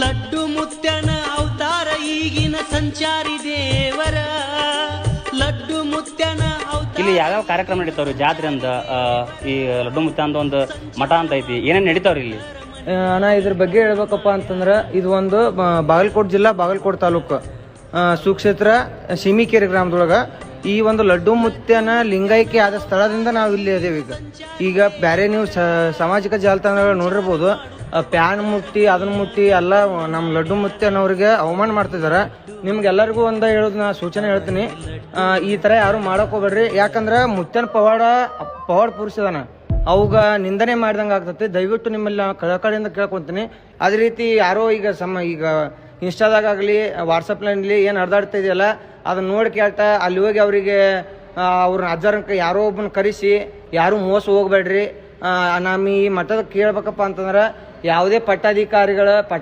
ಲಡ್ಡು ಮುತ್ಯನ ಅವತಾರ ಈಗಿನ ಸಂಚಾರಿ ದೇವರ ಲಡ್ಡು ಮುತ್ಯನ ಇಲ್ಲಿ ಯಾವ್ಯಾವ ಕಾರ್ಯಕ್ರಮ ನಡೀತಾವ್ರಿ ಜಾತ್ರೆ ಅಂತ ಈ ಲಡ್ಡು ಮುತ್ಯ ಅಂತ ಒಂದು ಮಠ ಅಂತ ಐತಿ ಏನೇನು ನಡೀತಾವ್ರಿ ಇಲ್ಲಿ ಅಣ್ಣ ಇದ್ರ ಬಗ್ಗೆ ಹೇಳ್ಬೇಕಪ್ಪ ಅಂತಂದ್ರೆ ಇದು ಒಂದು ಬಾಗಲಕೋಟೆ ಜಿಲ್ಲಾ ಬಾಗಲಕೋಟೆ ತಾಲೂಕು ಸುಕ್ಷೇತ್ರ ಸೀಮಿಕೆರೆ ಗ್ರಾಮದೊಳಗೆ ಈ ಒಂದು ಲಡ್ಡು ಮುತ್ಯನ ಲಿಂಗೈಕ್ಯ ಆದ ಸ್ಥಳದಿಂದ ನಾವು ಇಲ್ಲಿ ಅದೇವಿ. ಈಗ ಬೇರೆ ನೀವು ಸಾಮಾಜಿಕ ಜಾಲತಾಣಗಳು ನೋಡಿರ್ಬೋದು, ಪ್ಯಾನ್ ಮುಟ್ಟಿ ಅದನ್ನ ಮುಟ್ಟಿ ಎಲ್ಲ ನಮ್ಮ ಲಡ್ಡು ಮುತ್ಯನವ್ರಿಗೆ ಅವಮಾನ ಮಾಡ್ತಿದ್ದಾರೆ. ನಿಮ್ಗೆಲ್ಲರಿಗೂ ಒಂದು ಹೇಳೋದು ನಾ ಸೂಚನೆ ಹೇಳ್ತೀನಿ, ಈ ಥರ ಯಾರು ಮಾಡಕ್ ಹೋಗ್ಬೇಡ್ರಿ. ಯಾಕಂದ್ರೆ ಮುತ್ಯನ ಪವಾಡ ಪುರುಷದಾನ, ಅವಾಗ ನಿಂದನೆ ಮಾಡ್ದಂಗೆ ಆಗ್ತೈತಿ. ದಯವಿಟ್ಟು ನಿಮ್ಮಲ್ಲಿ ಕಳಕಳಿಯಿಂದ ಕೇಳ್ಕೊತೀನಿ. ಅದೇ ರೀತಿ ಯಾರೋ ಈಗ ಇನ್ಸ್ಟಾದಾಗಲಿ ವಾಟ್ಸಪ್ನಲ್ಲಿ ಏನು ಹರಿದಾಡ್ತಾ ಇದೆಯಲ್ಲ ಅದನ್ನ ನೋಡಿ ಕೇಳ್ತಾ ಅಲ್ಲಿ ಹೋಗಿ ಅವರಿಗೆ ಅವ್ರನ್ನ ಅಜ್ಜಾರಕ್ಕೆ ಯಾರೋ ಒಬ್ಬನ ಕರೆಸಿ ಯಾರು ಮೋಸ ಹೋಗ್ಬೇಡ್ರಿ. ನಮ್ಮ ಈ ಮಠದ ಕೇಳ್ಬೇಕಪ್ಪ ಅಂತಂದ್ರೆ ಯಾವುದೇ ಪಟ್ಟಾಧಿಕಾರಿಗಳ